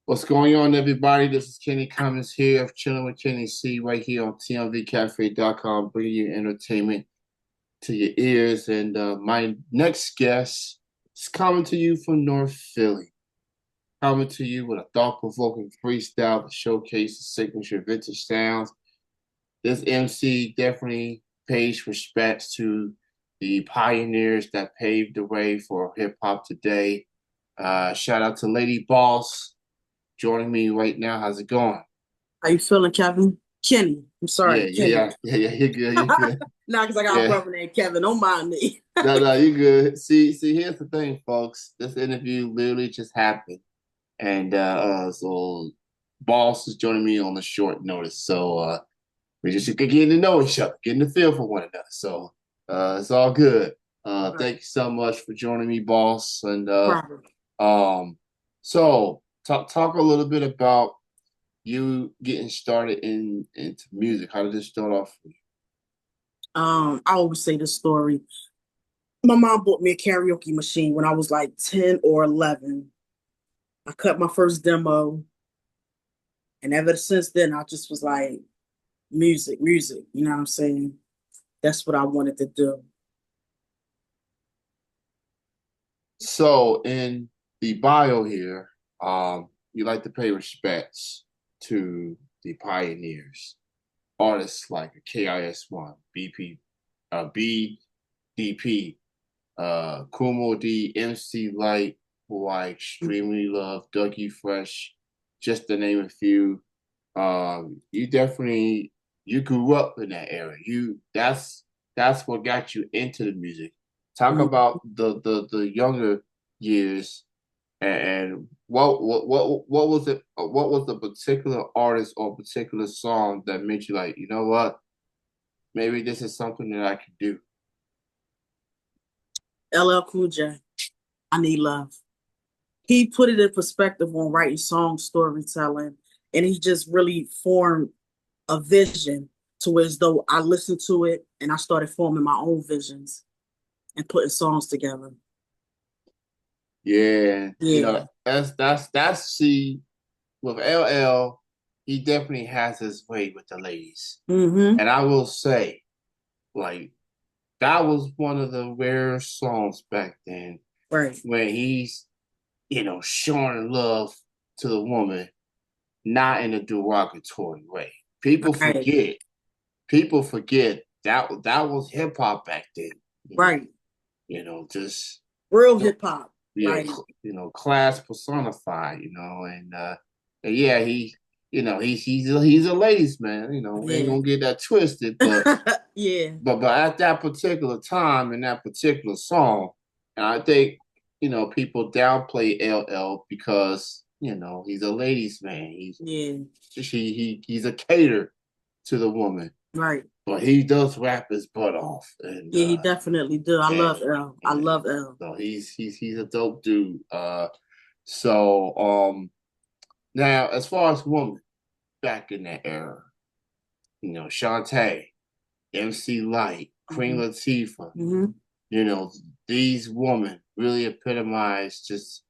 What's going on, everybody? This is Kenny Cummins here of Chilling with Kenny C right here on TMVCafe.com, bringing you entertainment to your ears. And my next guest is coming to you from North Philly, coming to you with a thought-provoking freestyle to showcase the signature vintage sounds. This MC definitely pays respects to the pioneers that paved the way for hip hop today. Shout out to Ladyboss joining me right now. How's it going? How you feeling, Kevin? Kenny. I'm Yeah, sorry, Kenny. yeah, yeah, yeah. You're good. You're good. Nah, because I got a Yeah. brother named Kevin. Don't mind me. No, you're good. See. Here's the thing, folks. This interview literally just happened, and so Boss is joining me on the short notice. So we just getting to know each other, getting the feel for one another. So it's all good. Right. Thank you so much for joining me, Boss. And No problem. um, so talk a little bit about you getting started into music. How did this start off for you? I always say this story. My mom bought me a karaoke machine when I was like 10 or 11. I cut my first demo, and ever since then, I just was like, music, music. You know what I'm saying? That's what I wanted to do. So in the bio here, you like to pay respects to the pioneers, artists like KIS1, BP, BDP, Kumo D, MC Light, who I extremely love, Dougie Fresh, just to name a few. You definitely you grew up in that era. That's what got you into the music. Talk Mhm. about the younger years and what was it? What was the particular artist or particular song that made you like, you know what? Maybe this is something that I can do. LL Cool J. I need love. He put it in perspective on writing song storytelling, and he just really formed a vision to where as though I listened to it and I started forming my own visions and putting songs together. Yeah, Yeah. that's see with LL, he definitely has his way with the ladies. Mm-hmm. And I will say, like, that was one of the rare songs back then Right. when he's, showing love to the woman, not in a derogatory way. People Right. forget. People forget that was hip hop back then. Right. Just Real hip hop. Like, class personified, and yeah, he's a ladies man. We ain't yeah. gonna get that twisted, but Yeah. but at that particular time in that particular song, and I think people downplay LL because he's a ladies man. Yeah. He's a cater to the woman, Right. but he does rap his butt off, and Yeah, he definitely do. I and love L. I and love L. so he's a dope dude. So now as far as women back in that era, Shantae, MC Light, Queen Mm-hmm. Latifah, Mm-hmm. you know, these women really epitomize just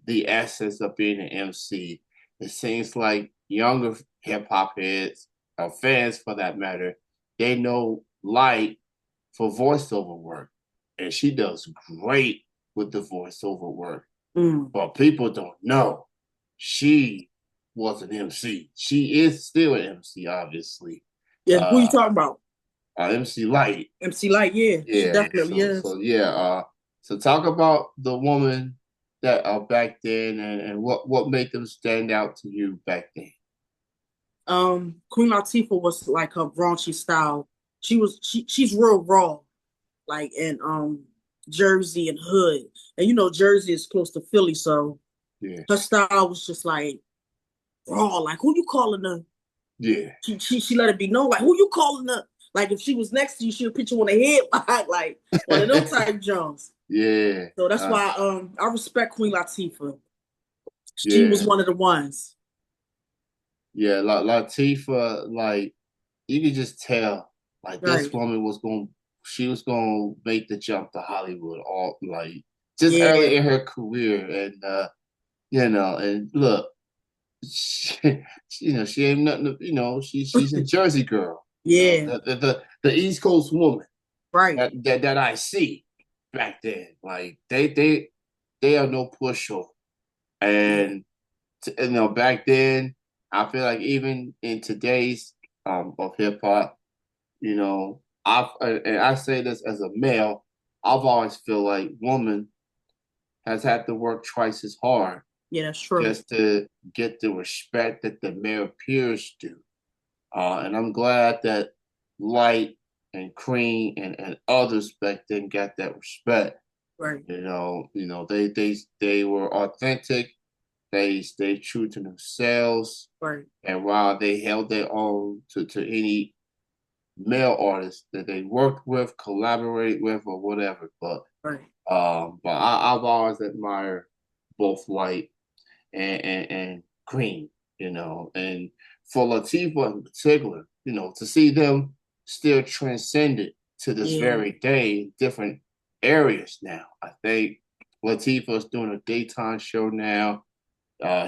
the essence of being an MC. It seems like younger hip hop heads, or fans for that matter, they know Light for voiceover work. And she does great with the voiceover work. Mm. But people don't know she was an MC. She is still an MC, obviously. Yeah, who you Uh, talking about? MC Light. MC Light, yeah. She Yeah. definitely is. So yeah. So talk about the woman that back then and what made them stand out to you back then. Queen Latifah was like her raunchy style. She's real raw, like in Jersey and Hood. And Jersey is close to Philly, so Yeah. her style was just like raw. Like, who you calling her? Yeah. She let it be known, like, who you calling her? Like, if she was next to you, she would put you on the head, like one of them type Jones. Yeah. So that's why I respect Queen Latifah. She was Yeah. one of the ones. Yeah. Latifah, like you could just tell, like this Right. woman she was gonna make the jump to Hollywood all like just Yeah. early in her career, and and look. she, she ain't nothing. She's a Jersey girl. Yeah, The East Coast woman right. that I see back then. Like they are no pushover. Yeah, And back then, I feel like even in today's of hip hop, and I say this as a male, I've always feel like woman has had to work twice as hard yeah, that's true. just to get the respect that the male peers do. And I'm glad that Light and Cream and others back then got that respect. Right, They were authentic. They stayed true to themselves. right, And while they held their own to any male artist that they worked with, collaborated with, or whatever. right. I've always admired both Light and Cream, and for Latifah in particular, to see them still transcended to this Yeah, very day in different areas now. I think Latifah's doing a daytime show now.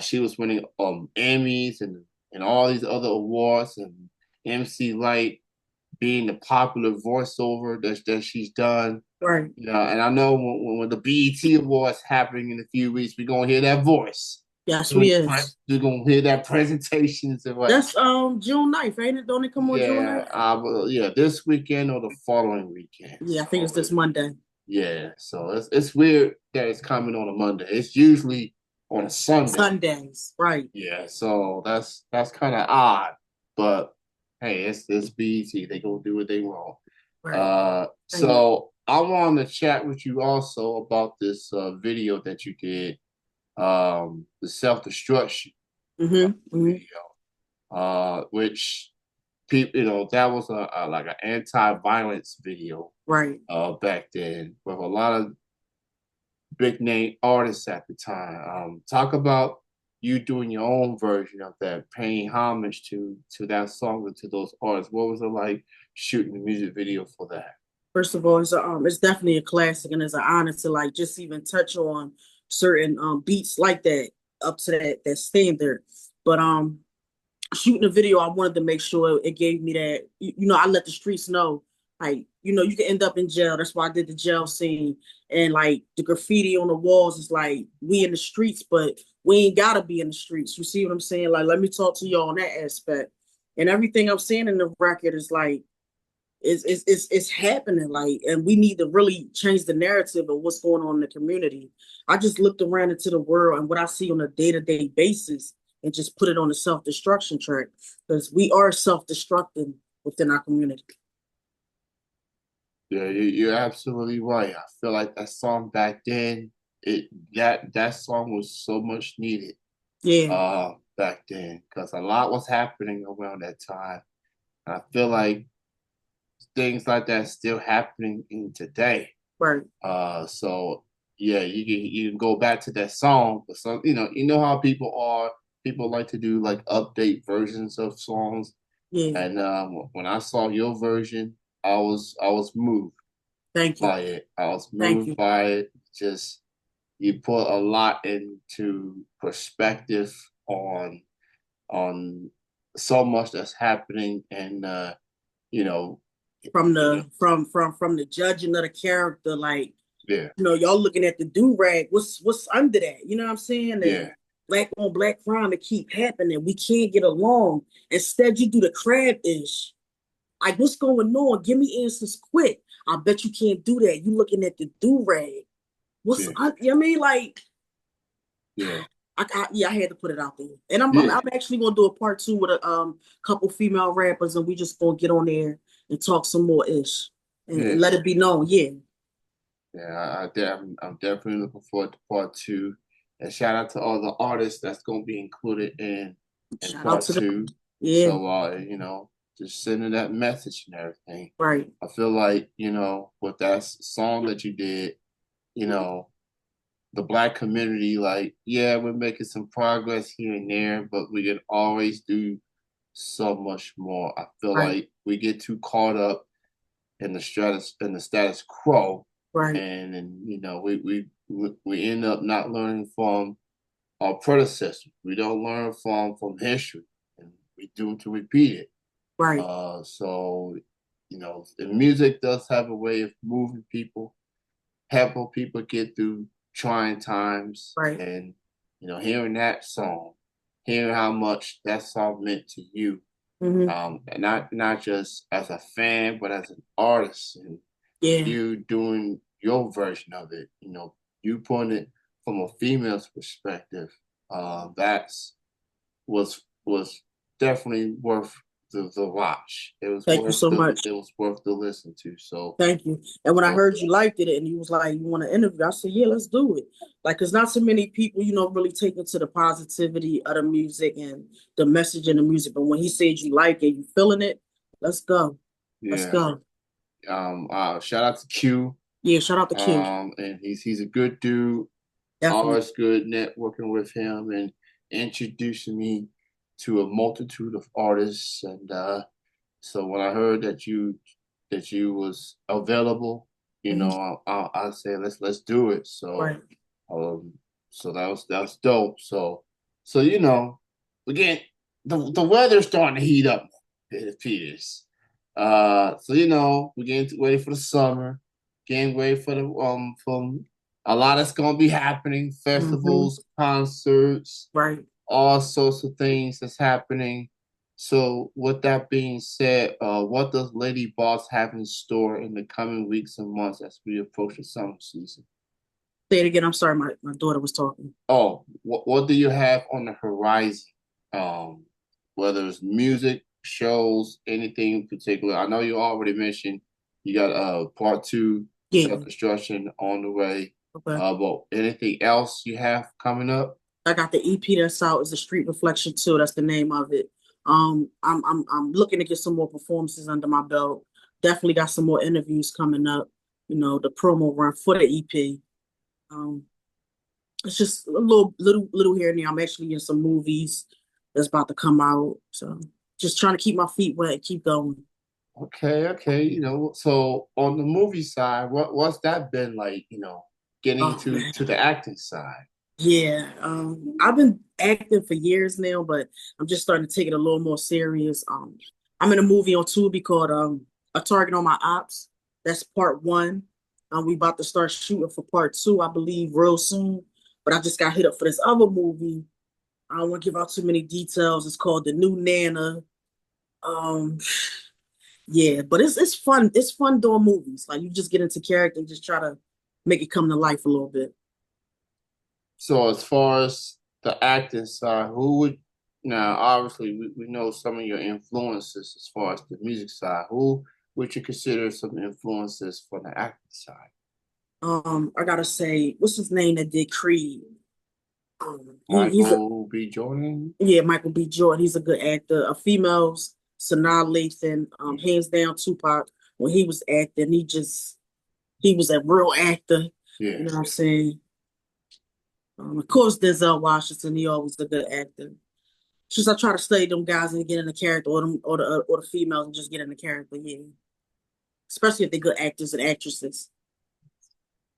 She was winning Emmys and all these other awards, and MC Light being the popular voiceover that she's done. right. And I know when the BET Awards happening in a few weeks, we're gonna hear that voice. Yes, we is. We're gonna hear that presentations and what. That's June 9th, ain't it? Don't it come on June Yeah, 9th? yeah, this weekend or the following weekend. Yeah, I think it's So this Monday. yeah, so it's weird that it's coming on a Monday. It's usually on a Sunday. Sundays, right, Yeah, so that's kind of odd, but hey, it's BET. They gonna do what they want. right. And So I wanted to chat with you also about this video that you did, the self destruction mm-hmm. video, which people, that was a like an anti-violence video Right. back then with a lot of big name artists at the time. Talk about you doing your own version of that, paying homage to that song and to those artists. What was it like shooting the music video for that? First of all, it's definitely a classic, and it's an honor to like just even touch on certain beats like that up to that standard. But shooting a video, I wanted to make sure it gave me that, I let the streets know, like, you can end up in jail. That's why I did the jail scene. And like the graffiti on the walls is like, we in the streets, but we ain't gotta be in the streets. You see what I'm saying? Like, let me talk to you on that aspect. And everything I'm saying in the record is like, it's happening, like, and we need to really change the narrative of what's going on in the community. I just looked around into the world and what I see on a day-to-day basis and just put it on the self-destruction track, because we are self-destructing within our community. Yeah, you're absolutely right. I feel like that song back then, that song was so much needed Yeah, back then because a lot was happening around that time. And I feel like things like that still happening in today. right. So yeah, you can go back to that song, but some you know how people are. People like to do like update versions of songs, Yeah, and when I saw your version, I was moved thank you. by it. I was Thank moved you. by it. Just you put a lot into perspective on on so much that's happening, and you know, From you know, the from the judging of the character, like, yeah, y'all looking at the do-rag, what's under that? You know what I'm saying? yeah, And black on black crime, it keep happening. We can't get along. Instead, you do the crab ish. Like, what's going on? Give me answers quick. I bet you can't do that. You looking at the do-rag. yeah, You know what I mean? Like, yeah, yeah, I had to put it out there. And I'm yeah, actually gonna do a part two with a couple female rappers, and we just gonna get on there and talk some more ish and yeah. let it be known. Yeah. Yeah, I'm definitely looking forward to part two. And shout out to all the artists that's going to be included in Shout out part to them. two. Yeah, So, just sending that message and everything. right. I feel like, with that song that you did, you know, the black community, like, yeah, we're making some progress here and there, but we can always do so much more. I feel Right, like we get too caught up in the status quo, right. and we end up not learning from our predecessors. We don't learn from history, and we do to repeat it. Right, So the music does have a way of moving people, helping people get through trying times, right. and hearing that song, hearing how much that song meant to you, Hmm. and not just as a fan, but as an artist, and Yeah, you doing your version of it. You putting it from a female's perspective. That's was definitely worth the watch. It was thank you worth so the much. it was worth the listen to. So, Thank you. And when I so heard you liked it and you was like, you want to interview, I said, yeah, let's do it. Like, cause not so many people, really take into the positivity of the music and the message in the music. But when he said you like it, you feeling it, let's go. Let's yeah. go. Shout out to Q. Yeah, shout out to Q. And he's a good dude. Definitely. Always good networking with him and introducing me to a multitude of artists. And so when I heard that you was available, Hmm. I said let's do it. Right. Um, so that was dope. So again, the weather's starting to heat up, it appears. So we're getting ready for the summer, getting ready for the from a lot that's gonna be happening, Hmm. festivals, concerts, Right. all sorts of things that's happening. So, with that being said, what does Lady Boss have in store in the coming weeks and months as we approach the summer season? Say it again. I'm sorry, my daughter was talking. Oh, what do you have on the horizon? Um, whether it's music, shows, anything in particular. I know you already mentioned you got part two Yeah. self construction on the way. Okay. But anything else you have coming up? I got the EP that's out. Is the Street Reflection 2. That's the name of it. I'm looking to get some more performances under my belt. Definitely got some more interviews coming up. The promo run for the EP. Um, it's just a little here and there. I'm actually in some movies that's about to come out. So just trying to keep my feet wet and keep going. Okay, okay. So on the movie side, what's that been like? Getting Oh to man. the acting side. Yeah, I've been acting for years now, but I'm just starting to take it a little more serious. I'm in a movie on Tubi called A Target on My Ops. That's part one. We about to start shooting for part two, I believe, real soon. But I just got hit up for this other movie. I don't want to give out too many details. It's called The New Nana. Um, yeah, but it's fun. It's fun doing movies. Like you just get into character and just try to make it come to life a little bit. So as far as the acting side, who would now obviously we know some of your influences as far as the music side. Who would you consider some influences for the acting side? I gotta say, what's his name that did Creed? He's a Michael B. Jordan? yeah, Michael B. Jordan. He's a good actor. A females, Sanaa Lathan, Yeah. hands down Tupac. When he was acting, he was a real actor. Yeah. You know what I'm saying? Of course, Denzel Washington. He always a good actor. Just I try to study them guys and get in the character, or the females and just get in the character. Yeah, especially if they're good actors and actresses.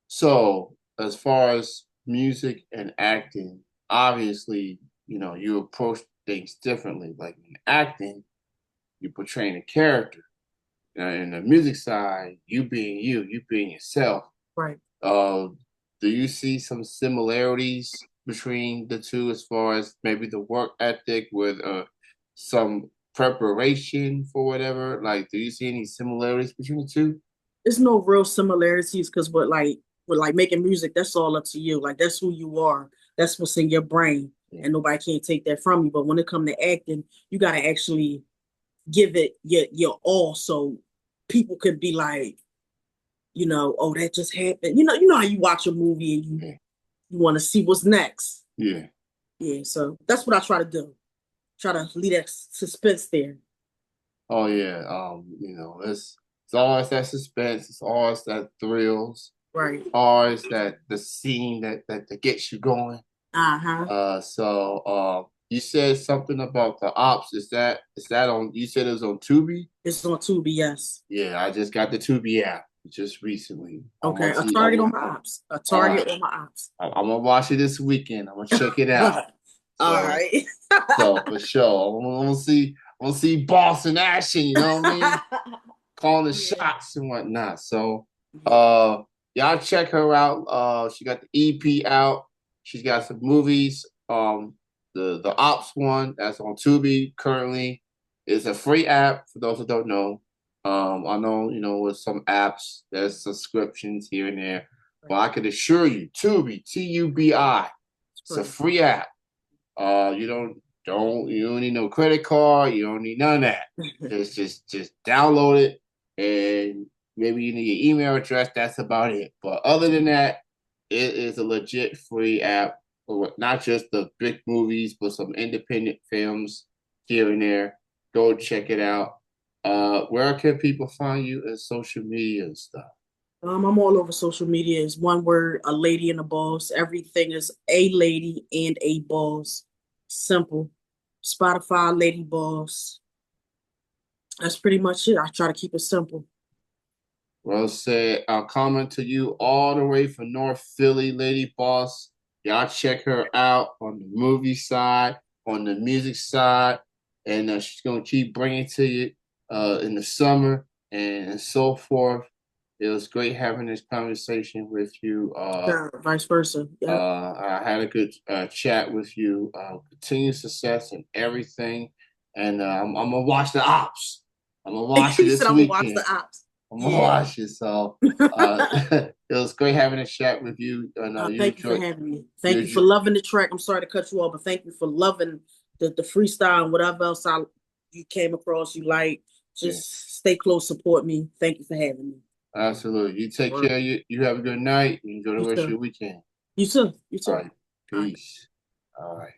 So, as far as music and acting, obviously, you approach things differently. Like in acting, you're portraying a character. In the music side, you being yourself. Right. Uh, do you see some similarities between the two as far as maybe the work ethic with some preparation for whatever? Like, do you see any similarities between the two? There's no real similarities because with like making music, that's all up to you. Like that's who you are. That's what's in your brain, Yeah. and nobody can take that from you. But when it comes to acting, you gotta actually give it your all, so people could be like, oh, that just happened. You know how you watch a movie and you Yeah. you want to see what's next. Yeah. Yeah, so that's what I try to do. Try to leave that suspense there. Oh yeah. It's always that suspense. It's always that thrills. Right. Always that the scene that gets you going. Uh-huh. You said something about the ops. Is that on? You said it was on Tubi. It's on Tubi, yes. Yeah, I just got the Tubi app. just recently. I'm Okay, gonna a see. target on my ops. A Uh, target on my ops. I'm gonna watch it this weekend. I'm gonna check it out. All So, right. so for sure, I'm gonna see. I'm gonna see boss in action. You know what I mean? Calling the Yeah, shots and whatnot. So, yeah. y'all check her out. She got the EP out. She's got some movies. The Ops one that's on Tubi currently is a free app for those who don't know. I know with some apps there's subscriptions here and there, but Right. I can assure you, Tubi, Tubi, It's it's a free. free app. You don't need no credit card. You don't need none of that. Just download it, and maybe you need your email address. That's about it. But other than that, it is a legit free app for not just the big movies, but some independent films here and there. Go check it out. Where can people find you in social media and stuff? I'm all over social media. It's one word, a lady and a boss. Everything is a lady and a boss. Simple. Spotify, Lady Boss. That's pretty much it. I try to keep it simple. Well said. I'll comment to you all the way from North Philly, Lady Boss. Y'all check her out on the movie side, on the music side, and she's gonna keep bringing to you in the summer and so forth. It was great having this conversation with you. Vice versa. Yep. I had a good chat with you. Continued success and everything, and I'm gonna watch the ops. I'm gonna watch it He said this I'm gonna watch weekend. the ops. I'm gonna Yeah. watch it. So it was great having a chat with you, and Thank you for having me. you Thank you for enjoy. loving the track. I'm sorry to cut you off, but thank you for loving the freestyle and whatever else you came across you like. Yeah, Just stay close, support me. Thank you for having me. absolutely. You take Word. care. You have a good night. You enjoy the You rest of too. your weekend. You too. You All too. right. All right. Peace. All right.